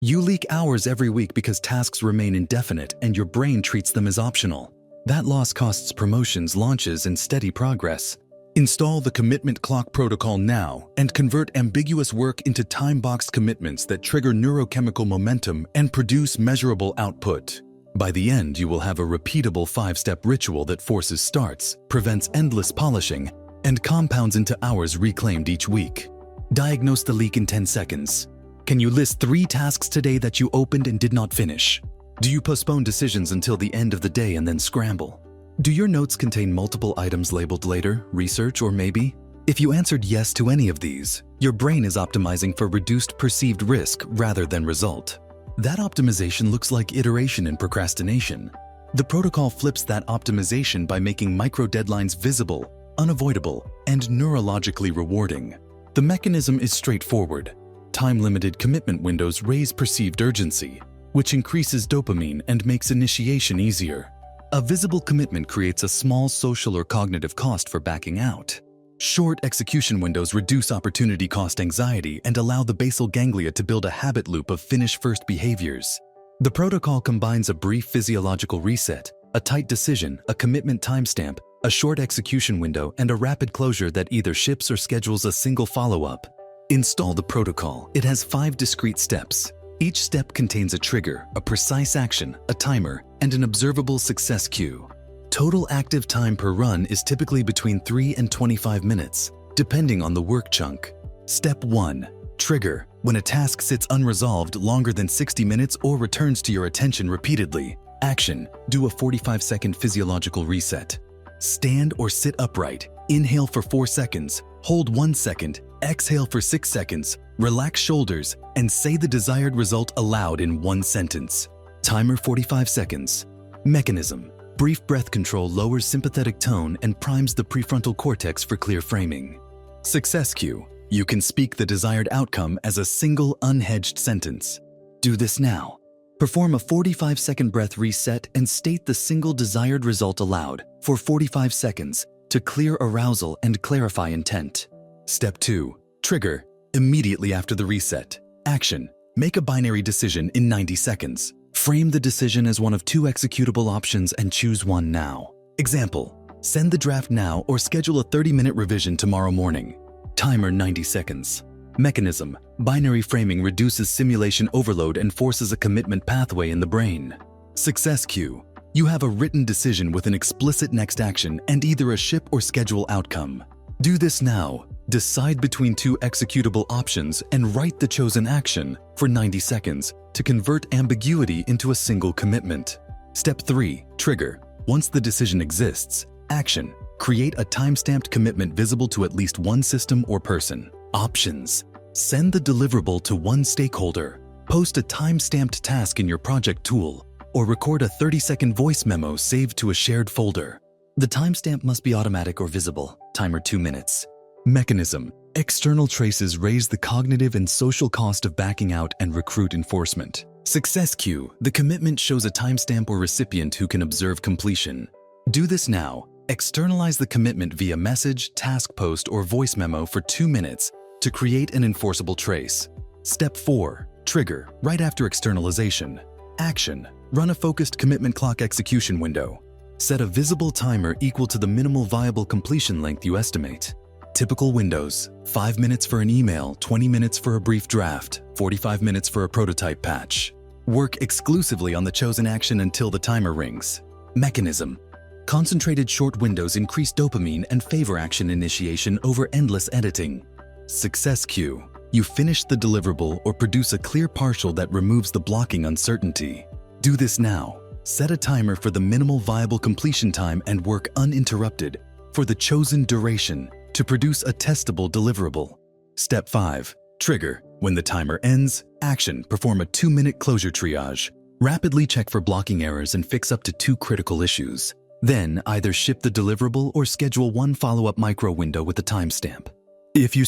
You leak hours every week because tasks remain indefinite and your brain treats them as optional. That loss costs promotions, launches, and steady progress. Install the Commitment Clock protocol now and convert ambiguous work into time-boxed commitments that trigger neurochemical momentum and produce measurable output. By the end, you will have a repeatable 5-step ritual that forces starts, prevents endless polishing, and compounds into hours reclaimed each week. Diagnose the leak in 10 seconds. Can you list 3 tasks today that you opened and did not finish? Do you postpone decisions until the end of the day and then scramble? Do your notes contain multiple items labeled later, research, or maybe? If you answered yes to any of these, your brain is optimizing for reduced perceived risk rather than result. That optimization looks like iteration and procrastination. The protocol flips that optimization by making micro-deadlines visible, unavoidable, and neurologically rewarding. The mechanism is straightforward. Time-limited commitment windows raise perceived urgency, which increases dopamine and makes initiation easier. A visible commitment creates a small social or cognitive cost for backing out. Short execution windows reduce opportunity cost anxiety and allow the basal ganglia to build a habit loop of finish-first behaviors. The protocol combines a brief physiological reset, a tight decision, a commitment timestamp, a short execution window, and a rapid closure that either ships or schedules a single follow-up. Install the protocol. It has 5 discrete steps. Each step contains a trigger, a precise action, a timer, and an observable success cue. Total active time per run is typically between 3 and 25 minutes, depending on the work chunk. Step 1. Trigger. When a task sits unresolved longer than 60 minutes or returns to your attention repeatedly. Action. Do a 45-second physiological reset. Stand or sit upright. Inhale for 4 seconds. Hold 1 second. Exhale for 6 seconds. Relax shoulders and say the desired result aloud in 1 sentence. Timer 45 seconds. Mechanism. Brief breath control lowers sympathetic tone and primes the prefrontal cortex for clear framing. Success cue. You can speak the desired outcome as a single unhedged sentence. Do this now. Perform a 45-second breath reset and state the single desired result aloud for 45 seconds to clear arousal and clarify intent. Step 2. Trigger. Immediately after the reset. Action. Make a binary decision in 90 seconds. Frame the decision as one of 2 executable options and choose one now. Example. Send the draft now or schedule a 30-minute revision tomorrow morning. Timer 90 seconds. Mechanism. Binary framing reduces simulation overload and forces a commitment pathway in the brain. Success cue. You have a written decision with an explicit next action and either a ship or schedule outcome. Do this now. Decide between 2 executable options and write the chosen action for 90 seconds to convert ambiguity into a single commitment. Step 3. Trigger. Once the decision exists, action. Create a time-stamped commitment visible to at least one system or person. Options. Send the deliverable to one stakeholder. Post a time-stamped task in your project tool, or record a 30-second voice memo saved to a shared folder. The timestamp must be automatic or visible. Timer 2 minutes. Mechanism. External traces raise the cognitive and social cost of backing out and recruit enforcement. Success cue. The commitment shows a timestamp or recipient who can observe completion. Do this now. Externalize the commitment via message, task post, or voice memo for 2 minutes to create an enforceable trace. Step 4. Trigger. Right after externalization. Action. Run a focused commitment clock execution window. Set a visible timer equal to the minimal viable completion length you estimate. Typical windows: 5 minutes for an email, 20 minutes for a brief draft, 45 minutes for a prototype patch. Work exclusively on the chosen action until the timer rings. Mechanism. Concentrated short windows increase dopamine and favor action initiation over endless editing. Success cue. You finish the deliverable or produce a clear partial that removes the blocking uncertainty. Do this now. Set a timer for the minimal viable completion time and work uninterrupted for the chosen duration to produce a testable deliverable. Step 5. Trigger. When the timer ends, action. Perform a 2-minute closure triage. Rapidly check for blocking errors and fix up to 2 critical issues. Then either ship the deliverable or schedule one follow-up micro window with a timestamp. If you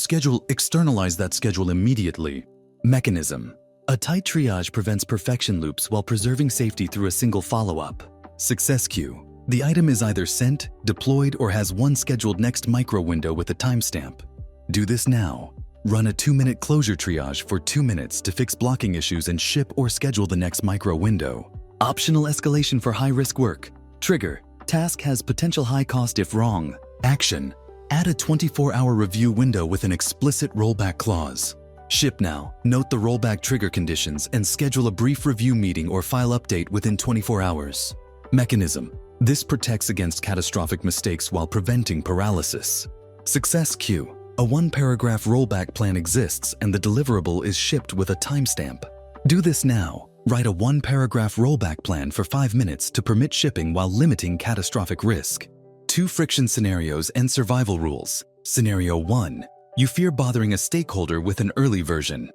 externalize that schedule immediately. Mechanism. A tight triage prevents perfection loops while preserving safety through a single follow-up. Success cue. The item is either sent, deployed, or has one scheduled next micro window with a timestamp. Do this now. Run a 2-minute closure triage for 2 minutes to fix blocking issues and ship or schedule the next micro window. Optional escalation for high-risk work. Trigger. Task has potential high cost if wrong. Action. Add a 24-hour review window with an explicit rollback clause. Ship now. Note the rollback trigger conditions and schedule a brief review meeting or file update within 24 hours. Mechanism. This protects against catastrophic mistakes while preventing paralysis. Success queue. A 1-paragraph rollback plan exists and the deliverable is shipped with a timestamp. Do this now. Write a 1-paragraph rollback plan for 5 minutes to permit shipping while limiting catastrophic risk. 2 friction scenarios and survival rules. Scenario 1. You fear bothering a stakeholder with an early version.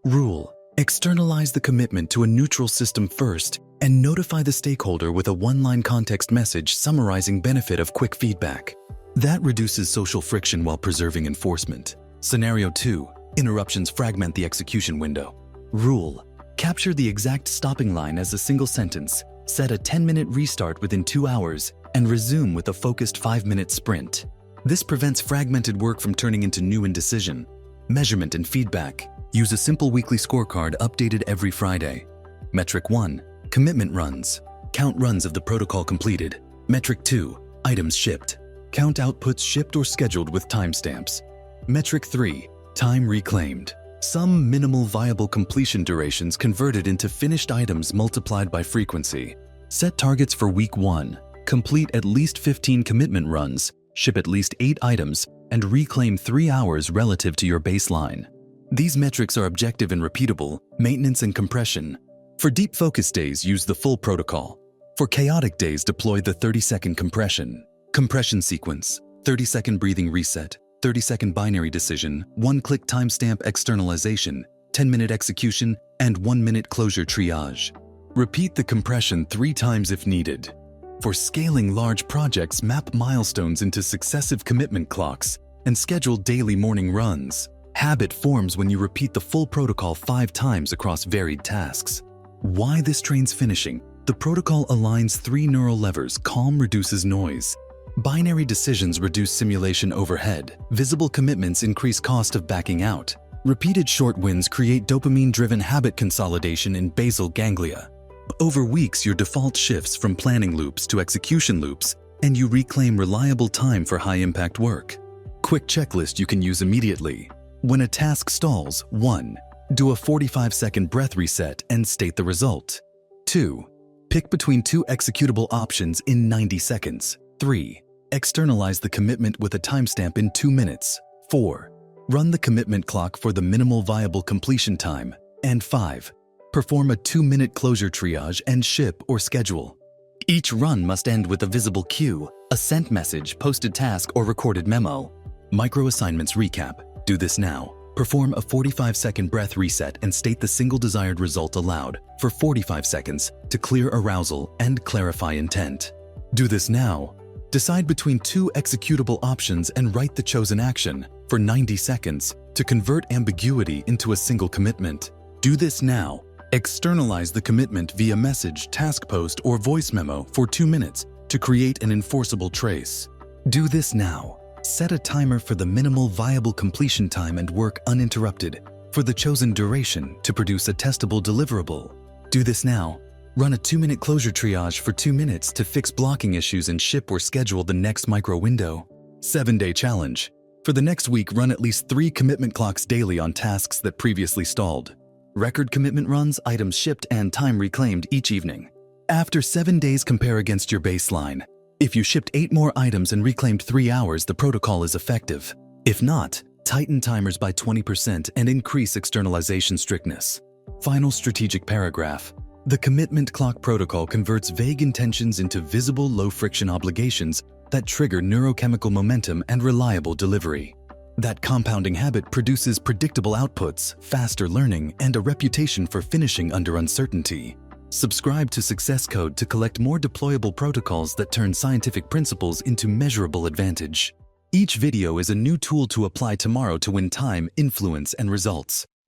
Rule. Externalize the commitment to a neutral system first and notify the stakeholder with a 1-line context message summarizing benefit of quick feedback. That reduces social friction while preserving enforcement. Scenario 2. Interruptions fragment the execution window. Rule. Capture the exact stopping line as a single sentence, set a 10-minute restart within 2 hours, and resume with a focused 5-minute sprint. This prevents fragmented work from turning into new indecision. Measurement and feedback. Use a simple weekly scorecard updated every Friday. Metric 1. Commitment runs. Count runs of the protocol completed. Metric 2. Items shipped. Count outputs shipped or scheduled with timestamps. Metric 3. Time reclaimed. Some minimal viable completion durations converted into finished items multiplied by frequency. Set targets for week 1. Complete at least 15 commitment runs, ship at least 8 items, and reclaim 3 hours relative to your baseline. These metrics are objective and repeatable, maintenance and compression. For deep focus days, use the full protocol. For chaotic days, deploy the 30-second compression. Compression sequence, 30-second breathing reset, 30-second binary decision, 1-click timestamp externalization, 10-minute execution, and 1-minute closure triage. Repeat the compression 3 times if needed. For scaling large projects, map milestones into successive commitment clocks and schedule daily morning runs. Habit forms when you repeat the full protocol 5 times across varied tasks. Why this trains finishing? The protocol aligns 3 neural levers. Calm reduces noise. Binary decisions reduce simulation overhead. Visible commitments increase cost of backing out. Repeated short wins create dopamine-driven habit consolidation in basal ganglia. Over weeks, your default shifts from planning loops to execution loops, and you reclaim reliable time for high-impact work. Quick checklist you can use immediately. When a task stalls, 1. Do a 45-second breath reset and state the result. 2. Pick between 2 executable options in 90 seconds. 3. Externalize the commitment with a timestamp in 2 minutes. 4. Run the commitment clock for the minimal viable completion time. And 5. Perform a 2-minute closure triage and ship or schedule. Each run must end with a visible cue, a sent message, posted task, or recorded memo. Micro assignments recap. Do this now. Perform a 45-second breath reset and state the single desired result aloud for 45 seconds to clear arousal and clarify intent. Do this now. Decide between 2 executable options and write the chosen action for 90 seconds to convert ambiguity into a single commitment. Do this now. Externalize the commitment via message, task post, or voice memo for 2 minutes to create an enforceable trace. Do this now. Set a timer for the minimal viable completion time and work uninterrupted for the chosen duration to produce a testable deliverable. Do this now. Run a 2-minute closure triage for 2 minutes to fix blocking issues and ship or schedule the next micro window. 7-day challenge. For the next week, run at least 3 commitment clocks daily on tasks that previously stalled. Record commitment runs, items shipped, and time reclaimed each evening. After 7 days, compare against your baseline. If you shipped 8 more items and reclaimed 3 hours, the protocol is effective. If not, tighten timers by 20% and increase externalization strictness. Final strategic paragraph. The commitment clock protocol converts vague intentions into visible, low-friction obligations that trigger neurochemical momentum and reliable delivery. That compounding habit produces predictable outputs, faster learning, and a reputation for finishing under uncertainty. Subscribe to Success Code to collect more deployable protocols that turn scientific principles into measurable advantage. Each video is a new tool to apply tomorrow to win time, influence, and results.